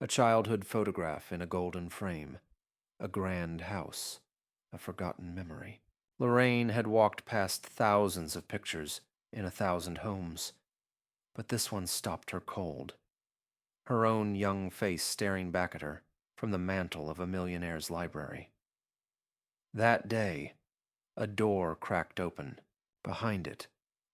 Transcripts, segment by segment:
A childhood photograph in a golden frame. A grand house. A forgotten memory. Lorraine had walked past thousands of pictures in 1,000 homes, but this one stopped her cold. Her own young face staring back at her from the mantel of a millionaire's library. That day, a door cracked open. Behind it,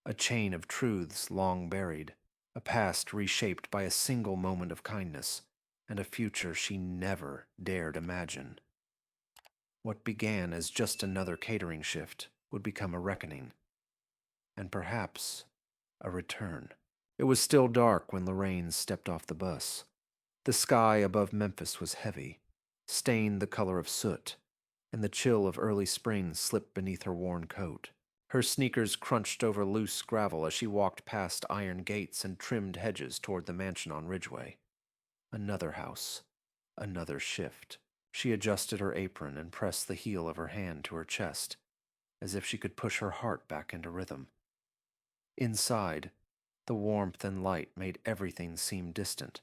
a chain of truths long buried, a past reshaped by a single moment of kindness, and a future she never dared imagine. What began as just another catering shift would become a reckoning, and perhaps a return. It was still dark when Lorraine stepped off the bus. The sky above Memphis was heavy, stained the color of soot, and the chill of early spring slipped beneath her worn coat. Her sneakers crunched over loose gravel as she walked past iron gates and trimmed hedges toward the mansion on Ridgeway. Another house, another shift. She adjusted her apron and pressed the heel of her hand to her chest, as if she could push her heart back into rhythm. Inside, the warmth and light made everything seem distant,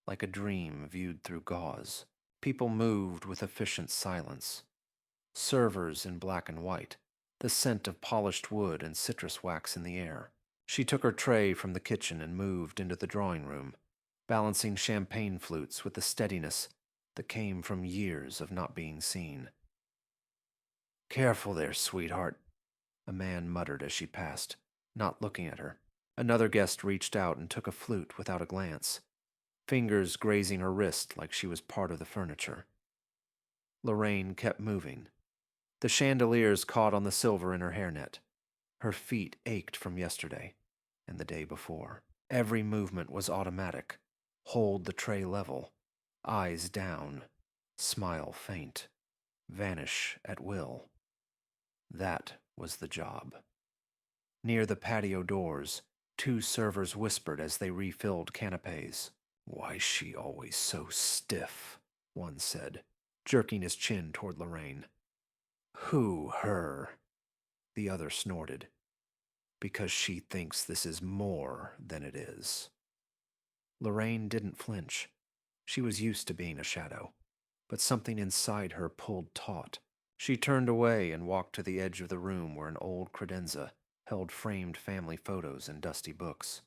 like a dream viewed through gauze. People moved with efficient silence. Servers in black and white, the scent of polished wood and citrus wax in the air. She took her tray from the kitchen and moved into the drawing room, balancing champagne flutes with the steadiness that came from years of not being seen. "Careful there, sweetheart," a man muttered as she passed, not looking at her. Another guest reached out and took a flute without a glance, fingers grazing her wrist like she was part of the furniture. Lorraine kept moving. The chandeliers caught on the silver in her hairnet. Her feet ached from yesterday and the day before. Every movement was automatic. Hold the tray level. Eyes down. Smile faint. Vanish at will. That was the job. Near the patio doors, 2 servers whispered as they refilled canapes. "Why's she always so stiff?" one said, jerking his chin toward Lorraine. "Who, her?" the other snorted. "Because she thinks this is more than it is." Lorraine didn't flinch. She was used to being a shadow, but something inside her pulled taut. She turned away and walked to the edge of the room where an old credenza held framed family photos and dusty books.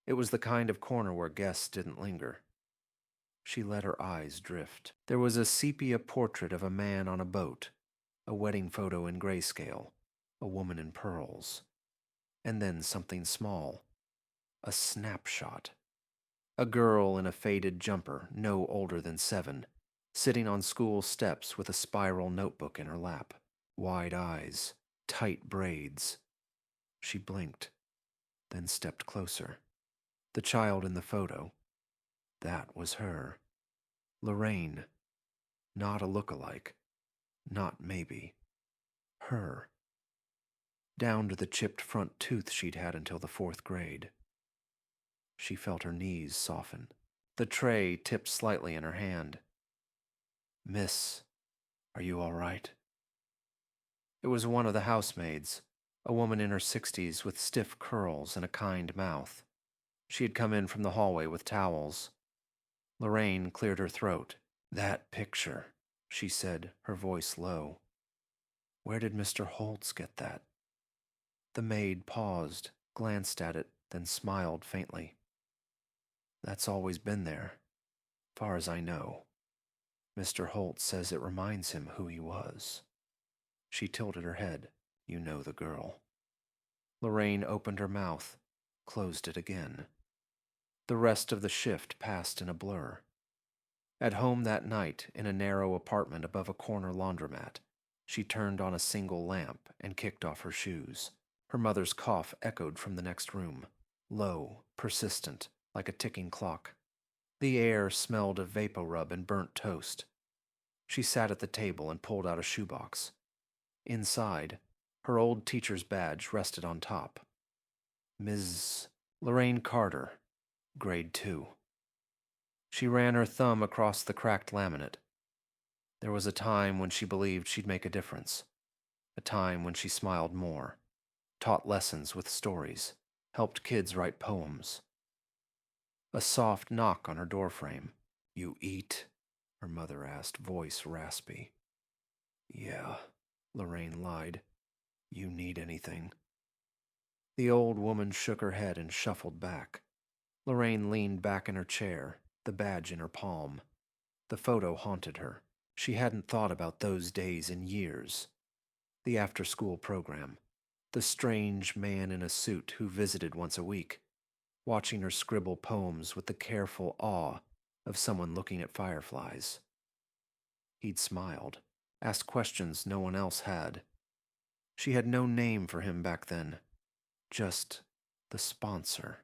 It was the kind of corner where guests didn't linger. She let her eyes drift. There was a sepia portrait of a man on a boat, a wedding photo in grayscale, a woman in pearls, and then something small, a snapshot. A girl in a faded jumper, no older than 7, sitting on school steps with a spiral notebook in her lap. Wide eyes, tight braids. She blinked, then stepped closer. The child in the photo, that was her. Lorraine. Not a look-alike. Not maybe. Her. Down to the chipped front tooth she'd had until the 4th grade. She felt her knees soften. The tray tipped slightly in her hand. "Miss, are you all right?" It was one of the housemaids, a woman in her 60s with stiff curls and a kind mouth. She had come in from the hallway with towels. Lorraine cleared her throat. "That picture," she said, her voice low. "Where did Mr. Holtz get that?" The maid paused, glanced at it, then smiled faintly. "That's always been there, far as I know. Mr. Holtz says it reminds him who he was." She tilted her head. "You know the girl." Lorraine opened her mouth, closed it again. The rest of the shift passed in a blur. At home that night, in a narrow apartment above a corner laundromat, she turned on a single lamp and kicked off her shoes. Her mother's cough echoed from the next room, low, persistent, like a ticking clock. The air smelled of vapor-rub and burnt toast. She sat at the table and pulled out a shoebox. Inside, her old teacher's badge rested on top. Ms. Lorraine Carter, Grade 2. She ran her thumb across the cracked laminate. There was a time when she believed she'd make a difference. A time when she smiled more, taught lessons with stories, helped kids write poems. A soft knock on her doorframe. You eat? Her mother asked, voice raspy. Yeah, Lorraine lied. You need anything? The old woman shook her head and shuffled back. Lorraine leaned back in her chair, the badge in her palm. The photo haunted her. She hadn't thought about those days in years. The after-school program. The strange man in a suit who visited once a week, watching her scribble poems with the careful awe of someone looking at fireflies. He'd smiled, asked questions no one else had. She had no name for him back then, just the sponsor.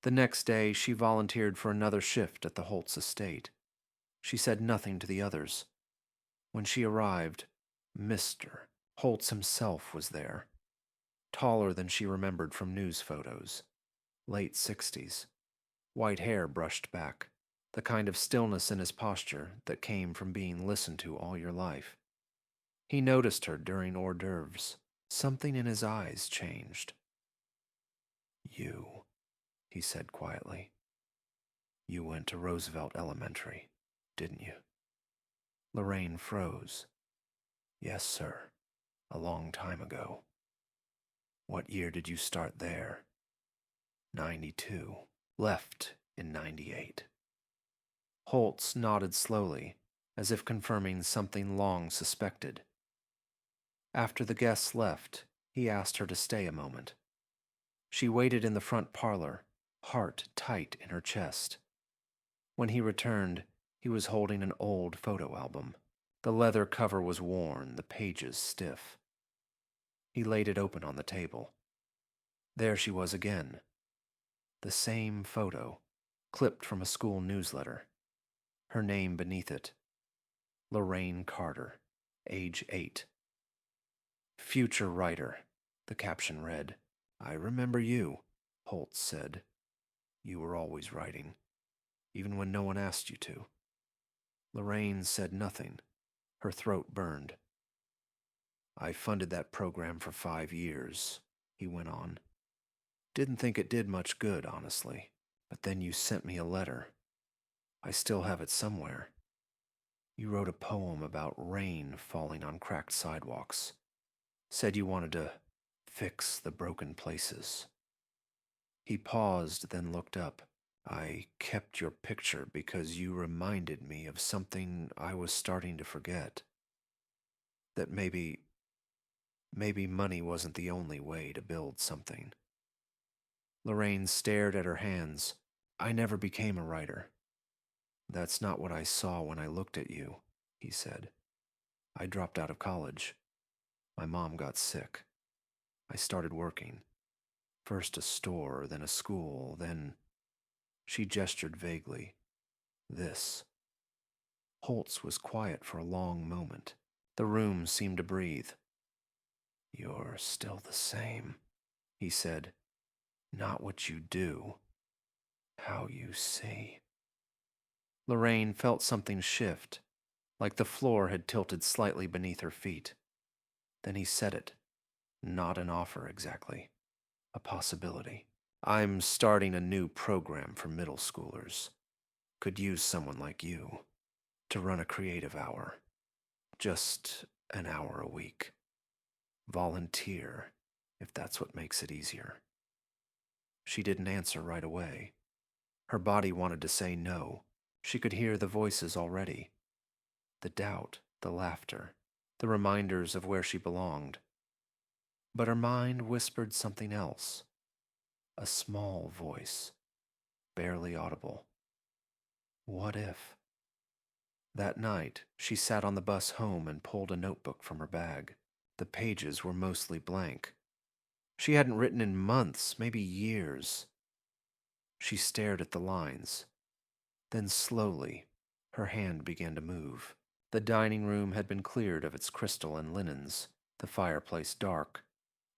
The next day, she volunteered for another shift at the Holtz estate. She said nothing to the others. When she arrived, Mr. Holtz himself was there, taller than she remembered from news photos, late 60s, white hair brushed back, the kind of stillness in his posture that came from being listened to all your life. He noticed her during hors d'oeuvres. Something in his eyes changed. You, he said quietly. You went to Roosevelt Elementary, didn't you? Lorraine froze. Yes, sir. A long time ago. What year did you start there? 92. Left in 98. Holtz nodded slowly, as if confirming something long suspected. After the guests left, he asked her to stay a moment. She waited in the front parlor, heart tight in her chest. When he returned, he was holding an old photo album. The leather cover was worn, the pages stiff. He laid it open on the table. There she was again. The same photo, clipped from a school newsletter. Her name beneath it. Lorraine Carter, age 8. Future writer, the caption read. I remember you, Holtz said. You were always writing, even when no one asked you to. Lorraine said nothing. Her throat burned. I funded that program for 5 years, he went on. Didn't think it did much good, honestly. But then you sent me a letter. I still have it somewhere. You wrote a poem about rain falling on cracked sidewalks. Said you wanted to fix the broken places. He paused, then looked up. I kept your picture because you reminded me of something I was starting to forget. That maybe money wasn't the only way to build something. Lorraine stared at her hands. I never became a writer. That's not what I saw when I looked at you, he said. I dropped out of college. My mom got sick. I started working. First a store, then a school, then... She gestured vaguely. This. Holtz was quiet for a long moment. The room seemed to breathe. You're still the same, he said. Not what you do, how you see. Lorraine felt something shift, like the floor had tilted slightly beneath her feet. Then he said it. Not an offer exactly. A possibility. I'm starting a new program for middle schoolers. Could use someone like you to run a creative hour. Just an hour a week. Volunteer, if that's what makes it easier. She didn't answer right away. Her body wanted to say no. She could hear the voices already. The doubt, the laughter, the reminders of where she belonged. But her mind whispered something else. A small voice, barely audible. What if? That night, she sat on the bus home and pulled a notebook from her bag. The pages were mostly blank. She hadn't written in months, maybe years. She stared at the lines. Then slowly, her hand began to move. The dining room had been cleared of its crystal and linens, the fireplace dark,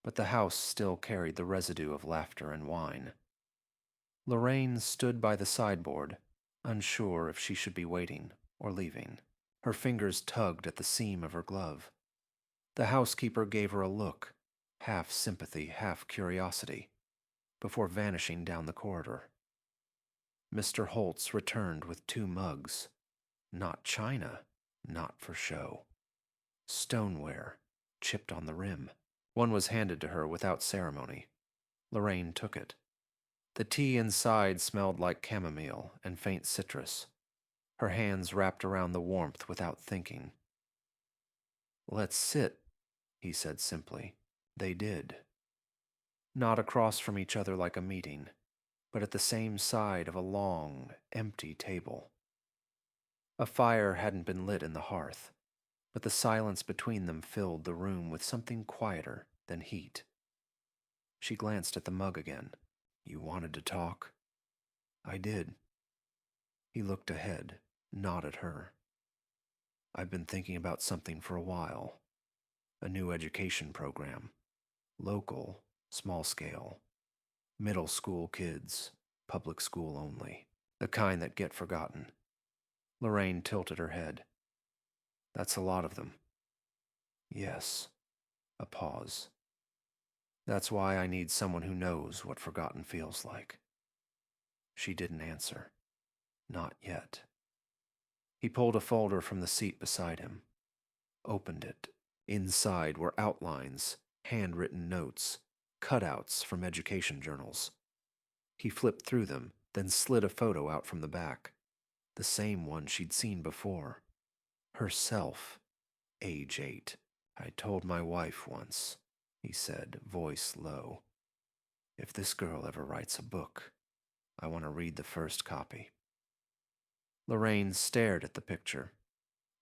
but the house still carried the residue of laughter and wine. Lorraine stood by the sideboard, unsure if she should be waiting or leaving. Her fingers tugged at the seam of her glove. The housekeeper gave her a look, half sympathy, half curiosity, before vanishing down the corridor. Mr. Holtz returned with 2 mugs. Not china, not for show. Stoneware, chipped on the rim. One was handed to her without ceremony. Lorraine took it. The tea inside smelled like chamomile and faint citrus. Her hands wrapped around the warmth without thinking. "Let's sit," he said simply. They did. Not across from each other like a meeting, but at the same side of a long, empty table. A fire hadn't been lit in the hearth, but the silence between them filled the room with something quieter than heat. She glanced at the mug again. "You wanted to talk?" "I did." He looked ahead, not at her. "I've been thinking about something for a while. A new education program. Local, small scale. Middle school kids, public school only. The kind that get forgotten." Lorraine tilted her head. "That's a lot of them." "Yes." A pause. "That's why I need someone who knows what forgotten feels like." She didn't answer. Not yet. He pulled a folder from the seat beside him. Opened it. Inside were outlines, handwritten notes, cutouts from education journals. He flipped through them, then slid a photo out from the back. The same one she'd seen before. Herself, age 8. "I told my wife once," he said, voice low. "If this girl ever writes a book, I want to read the first copy." Lorraine stared at the picture.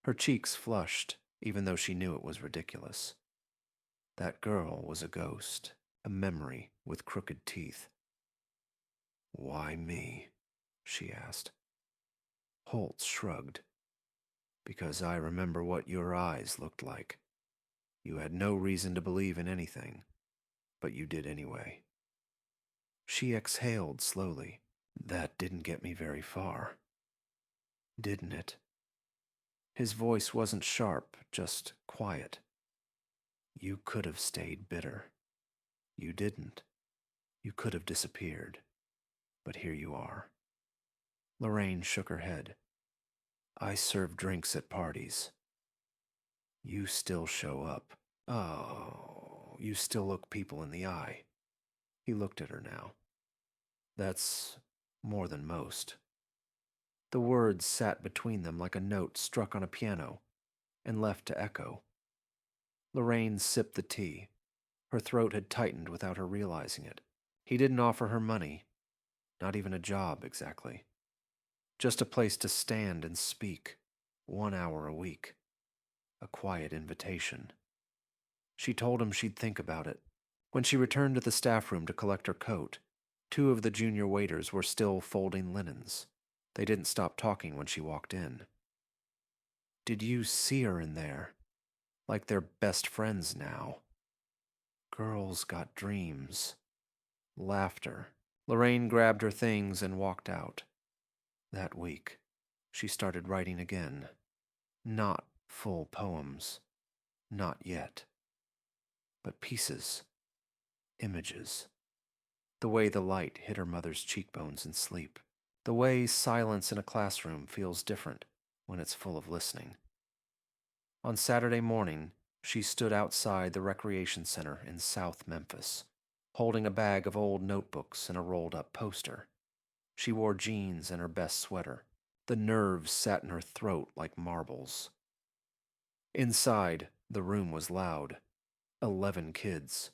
Her cheeks flushed, even though she knew it was ridiculous. That girl was a ghost, a memory with crooked teeth. "Why me?" she asked. Holtz shrugged. "Because I remember what your eyes looked like. You had no reason to believe in anything, but you did anyway." She exhaled slowly. "That didn't get me very far." "Didn't it?" His voice wasn't sharp, just quiet. "You could have stayed bitter. You didn't. You could have disappeared. But here you are." Lorraine shook her head. "I serve drinks at parties." "You still show up. Oh, you still look people in the eye." He looked at her now. "That's more than most." The words sat between them like a note struck on a piano and left to echo. Lorraine sipped the tea. Her throat had tightened without her realizing it. He didn't offer her money, not even a job exactly. Just a place to stand and speak, 1 hour a week. A quiet invitation. She told him she'd think about it. When she returned to the staff room to collect her coat, 2 of the junior waiters were still folding linens. They didn't stop talking when she walked in. "Did you see her in there? Like they're best friends now." Girls got dreams. Laughter. Lorraine grabbed her things and walked out. That week, she started writing again. Not full poems. Not yet. But pieces. Images. The way the light hit her mother's cheekbones in sleep. The way silence in a classroom feels different when it's full of listening. On Saturday morning, she stood outside the recreation center in South Memphis, holding a bag of old notebooks and a rolled-up poster. She wore jeans and her best sweater. The nerves sat in her throat like marbles. Inside, the room was loud. 11 kids,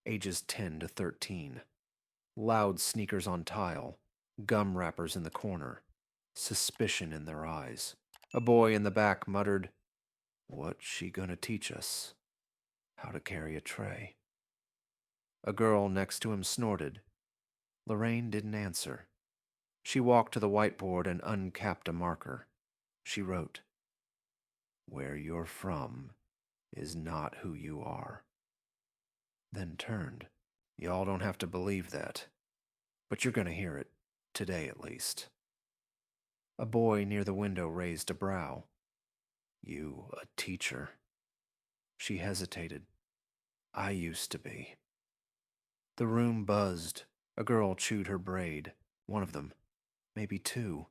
ages 10 to 13. Loud sneakers on tile, gum wrappers in the corner, suspicion in their eyes. A boy in the back muttered, "What's she gonna teach us? How to carry a tray?" A girl next to him snorted. Lorraine didn't answer. She walked to the whiteboard and uncapped a marker. She wrote, "Where you're from is not who you are." Then turned. "Y'all don't have to believe that, but you're gonna hear it, today at least." A boy near the window raised a brow. "You a teacher?" She hesitated. "I used to be." The room buzzed. A girl chewed her braid. One of them. maybe 2,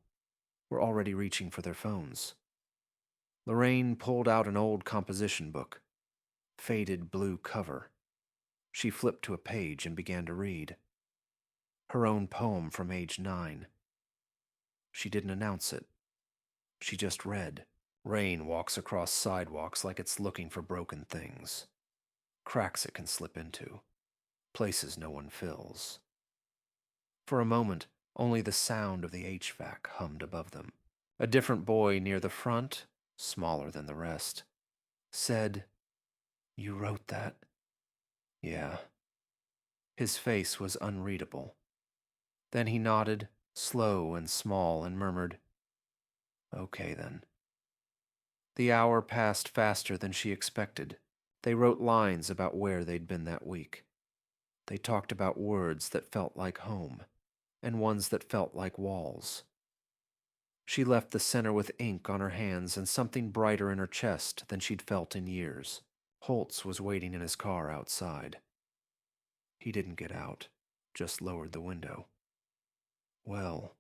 were already reaching for their phones. Lorraine pulled out an old composition book, faded blue cover. She flipped to a page and began to read. Her own poem from age 9. She didn't announce it. She just read. Rain walks across sidewalks like it's looking for broken things. Cracks it can slip into. Places no one fills. For a moment, only the sound of the HVAC hummed above them. A different boy near the front, smaller than the rest, said, "You wrote that?" "Yeah." His face was unreadable. Then he nodded, slow and small, and murmured, "Okay then." The hour passed faster than she expected. They wrote lines about where they'd been that week. They talked about words that felt like home, and ones that felt like walls. She left the center with ink on her hands and something brighter in her chest than she'd felt in years. Holtz was waiting in his car outside. He didn't get out, just lowered the window. "Well,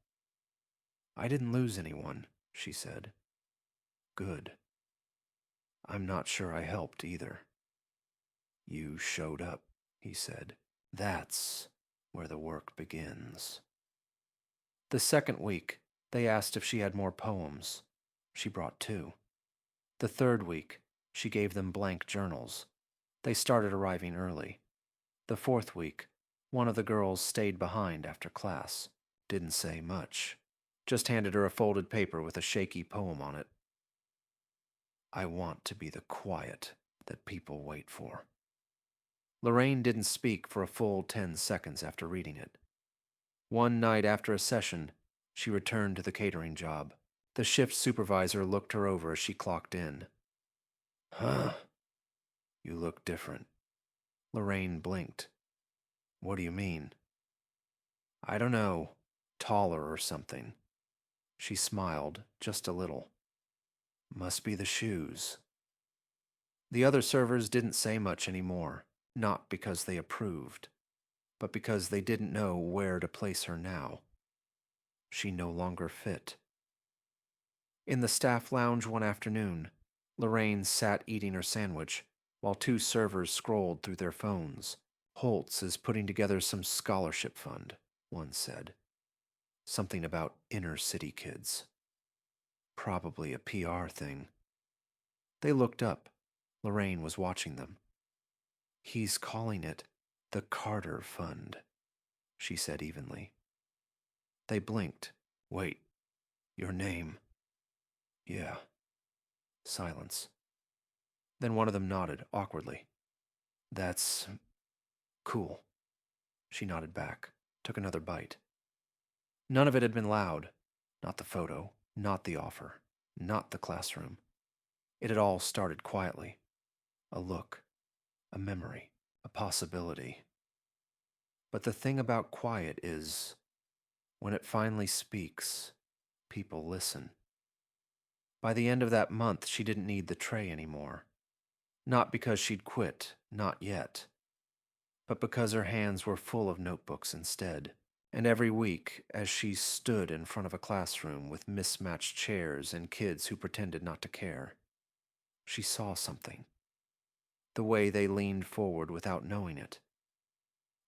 I didn't lose anyone," she said. "Good. I'm not sure I helped either." "You showed up," he said. "That's where the work begins." The second week, they asked if she had more poems. She brought 2. The third week, she gave them blank journals. They started arriving early. The fourth week, one of the girls stayed behind after class. Didn't say much. Just handed her a folded paper with a shaky poem on it. "I want to be the quiet that people wait for." Lorraine didn't speak for a full 10 seconds after reading it. One night after a session, she returned to the catering job. The shift supervisor looked her over as she clocked in. "Huh? You look different." Lorraine blinked. "What do you mean?" "I don't know. Taller or something." She smiled, just a little. "Must be the shoes." The other servers didn't say much anymore, not because they approved, but because they didn't know where to place her now. She no longer fit. In the staff lounge one afternoon, Lorraine sat eating her sandwich while 2 servers scrolled through their phones. "Holtz is putting together some scholarship fund," one said. Something about inner city kids. Probably a PR thing. They looked up. Lorraine was watching them. "He's calling it the Carter Fund," she said evenly. They blinked. "Wait, your name?" "Yeah." Silence. Then one of them nodded, awkwardly. "That's cool." She nodded back, took another bite. None of it had been loud. Not the photo, not the offer, not the classroom. It had all started quietly. A look, a memory, a possibility. But the thing about quiet is, when it finally speaks, people listen. By the end of that month, she didn't need the tray anymore. Not because she'd quit, not yet, but because her hands were full of notebooks instead. And every week, as she stood in front of a classroom with mismatched chairs and kids who pretended not to care, she saw something. The way they leaned forward without knowing it.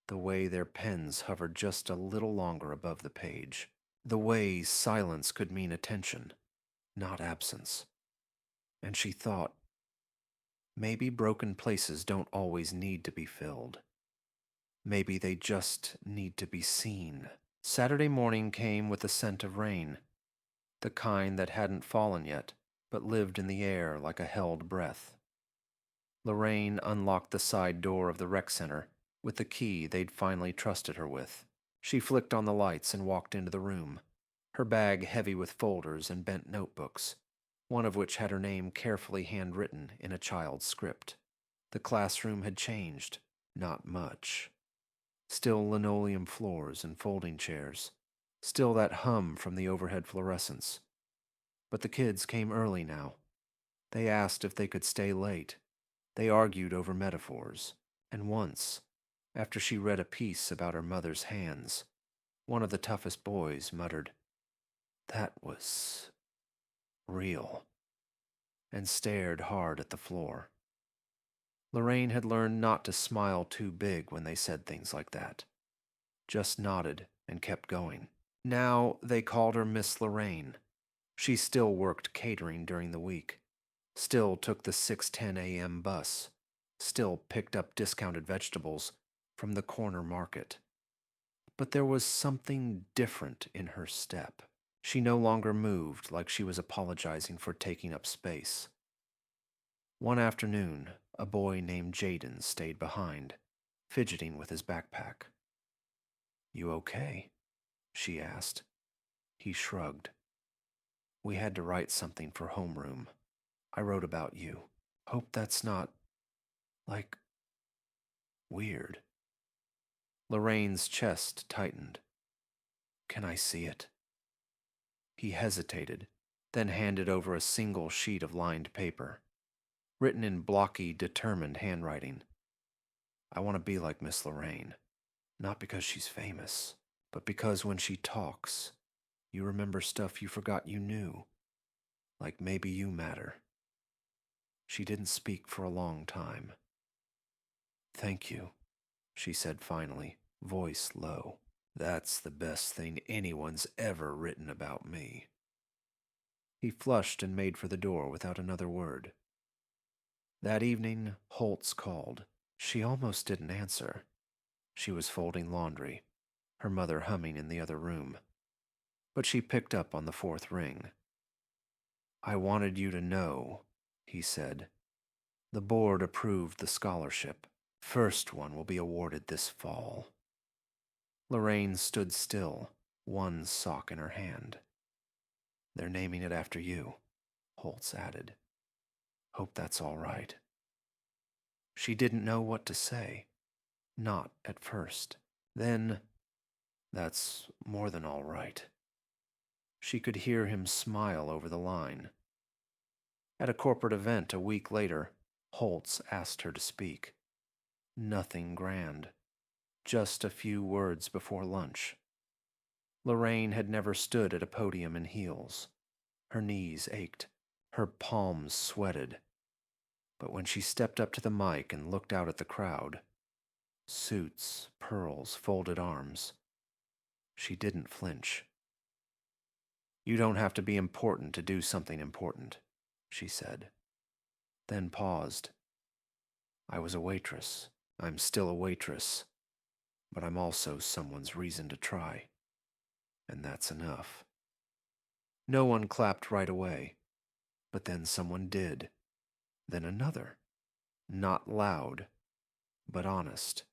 The way their pens hovered just a little longer above the page. The way silence could mean attention, not absence. And she thought, maybe broken places don't always need to be filled. Maybe they just need to be seen. Saturday morning came with the scent of rain, the kind that hadn't fallen yet, but lived in the air like a held breath. Lorraine unlocked the side door of the rec center with the key they'd finally trusted her with. She flicked on the lights and walked into the room, her bag heavy with folders and bent notebooks, one of which had her name carefully handwritten in a child's script. The classroom had changed, not much. Still linoleum floors and folding chairs. Still that hum from the overhead fluorescents. But the kids came early now. They asked if they could stay late. They argued over metaphors. And once, after she read a piece about her mother's hands, one of the toughest boys muttered, That was real, and stared hard at the floor. Lorraine had learned not to smile too big when they said things like that, just nodded and kept going. Now they called her Miss Lorraine. She still worked catering during the week, still took the 6:10 a.m. bus, still picked up discounted vegetables from the corner market. But there was something different in her step. She no longer moved like she was apologizing for taking up space. One afternoon, a boy named Jaden stayed behind, fidgeting with his backpack. "You okay?" she asked. He shrugged. "We had to write something for homeroom. I wrote about you. Hope that's not, like, weird." Lorraine's chest tightened. "Can I see it?" He hesitated, then handed over a single sheet of lined paper, written in blocky, determined handwriting. "I want to be like Miss Lorraine, not because she's famous, but because when she talks, you remember stuff you forgot you knew, like maybe you matter." She didn't speak for a long time. "Thank you," she said finally, voice low. "That's the best thing anyone's ever written about me." He flushed and made for the door without another word. That evening, Holtz called. She almost didn't answer. She was folding laundry, her mother humming in the other room. But she picked up on the fourth ring. "I wanted you to know," he said. "The board approved the scholarship. First one will be awarded this fall." Lorraine stood still, one sock in her hand. "They're naming it after you," Holtz added. "Hope that's all right." She didn't know what to say. Not at first. Then, "That's more than all right." She could hear him smile over the line. At a corporate event a week later, Holtz asked her to speak. Nothing grand. Just a few words before lunch. Lorraine had never stood at a podium in heels. Her knees ached. Her palms sweated. But when she stepped up to the mic and looked out at the crowd, suits, pearls, folded arms, she didn't flinch. "You don't have to be important to do something important," she said. Then paused. "I was a waitress. I'm still a waitress. But I'm also someone's reason to try. And that's enough." No one clapped right away. But then someone did. Then another. Not loud, but honest.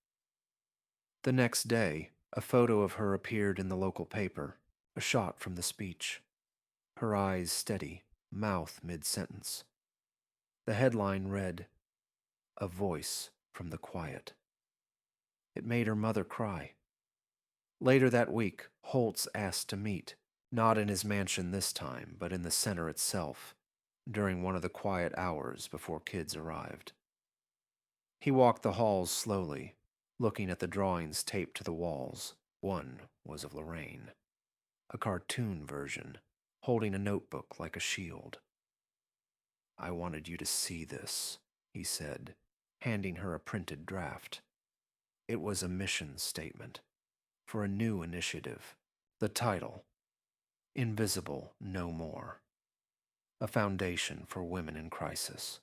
The next day, a photo of her appeared in the local paper, a shot from the speech. Her eyes steady, mouth mid-sentence. The headline read, "A Voice from the Quiet." It made her mother cry. Later that week, Holtz asked to meet, not in his mansion this time, but in the center itself, during one of the quiet hours before kids arrived. He walked the halls slowly, looking at the drawings taped to the walls. One was of Lorraine, a cartoon version, holding a notebook like a shield. "I wanted you to see this," he said, handing her a printed draft. It was a mission statement for a new initiative. The title, "Invisible No More," a foundation for women in crisis.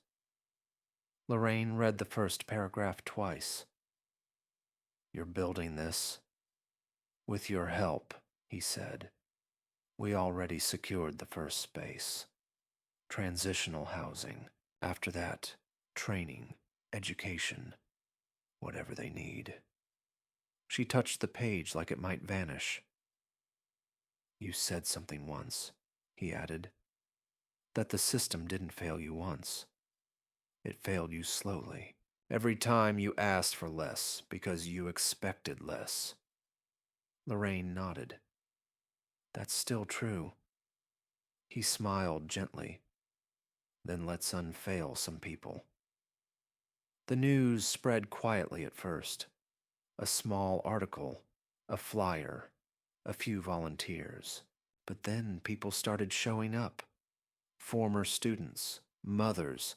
Lorraine read the first paragraph twice. "You're building this?" "With your help," he said. "We already secured the first space. Transitional housing. After that, training, education, whatever they need." She touched the page like it might vanish. "You said something once," he added, "that the system didn't fail you once. It failed you slowly. Every time you asked for less because you expected less." Lorraine nodded. "That's still true." He smiled gently. "Then let's unfail some people." The news spread quietly at first. A small article, a flyer, a few volunteers. But then people started showing up. Former students, mothers,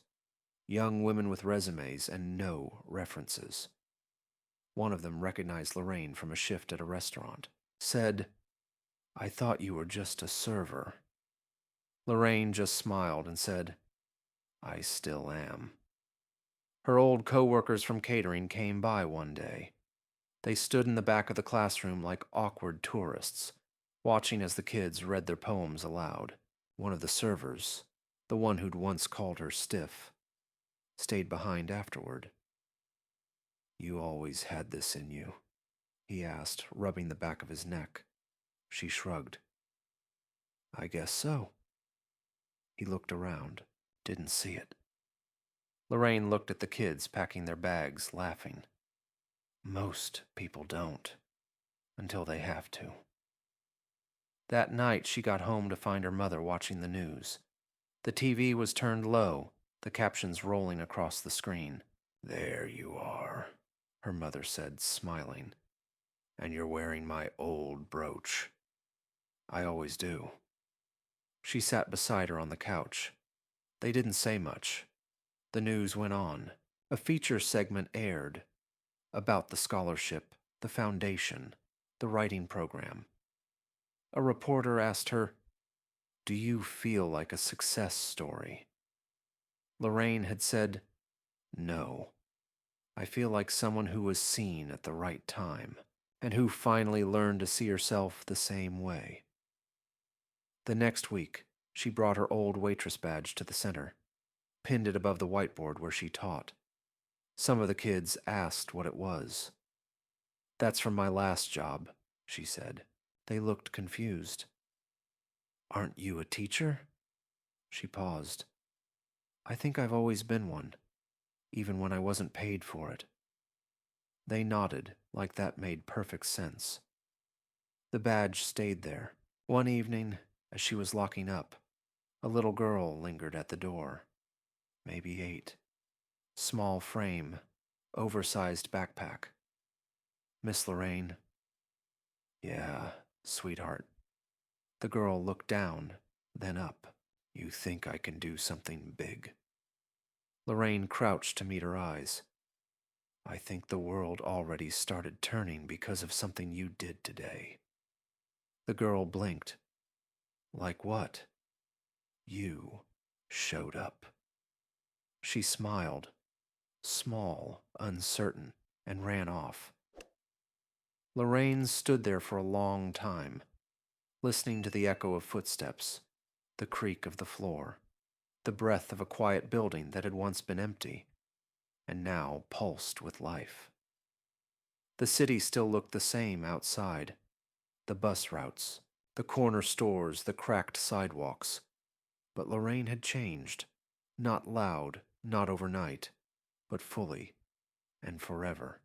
young women with resumes and no references. One of them recognized Lorraine from a shift at a restaurant. Said, "I thought you were just a server." Lorraine just smiled and said, "I still am." Her old co-workers from catering came by one day. They stood in the back of the classroom like awkward tourists, watching as the kids read their poems aloud. One of the servers, the one who'd once called her stiff, stayed behind afterward. "You always had this in you?" he asked, rubbing the back of his neck. She shrugged. "I guess so." He looked around, didn't see it. Lorraine looked at the kids packing their bags, laughing. Most people don't, until they have to. That night, she got home to find her mother watching the news. The TV was turned low, the captions rolling across the screen. "There you are," her mother said, smiling. "And you're wearing my old brooch." "I always do." She sat beside her on the couch. They didn't say much. The news went on. A feature segment aired about the scholarship, the foundation, the writing program. A reporter asked her, "Do you feel like a success story?" Lorraine had said, "No. I feel like someone who was seen at the right time, and who finally learned to see herself the same way." The next week, she brought her old waitress badge to the center, pinned it above the whiteboard where she taught. Some of the kids asked what it was. "That's from my last job," she said. They looked confused. "Aren't you a teacher?" She paused. "I think I've always been one, even when I wasn't paid for it." They nodded, like that made perfect sense. The badge stayed there. One evening, as she was locking up, a little girl lingered at the door. Maybe 8. Small frame, oversized backpack. "Miss Lorraine?" "Yeah, sweetheart." The girl looked down, then up. "You think I can do something big?" Lorraine crouched to meet her eyes. "I think the world already started turning because of something you did today." The girl blinked. "Like what?" "You showed up." She smiled, small, uncertain, and ran off. Lorraine stood there for a long time, listening to the echo of footsteps, the creak of the floor, the breath of a quiet building that had once been empty and now pulsed with life. The city still looked the same outside. The bus routes, the corner stores, the cracked sidewalks. But Lorraine had changed. Not loud, not overnight, but fully and forever.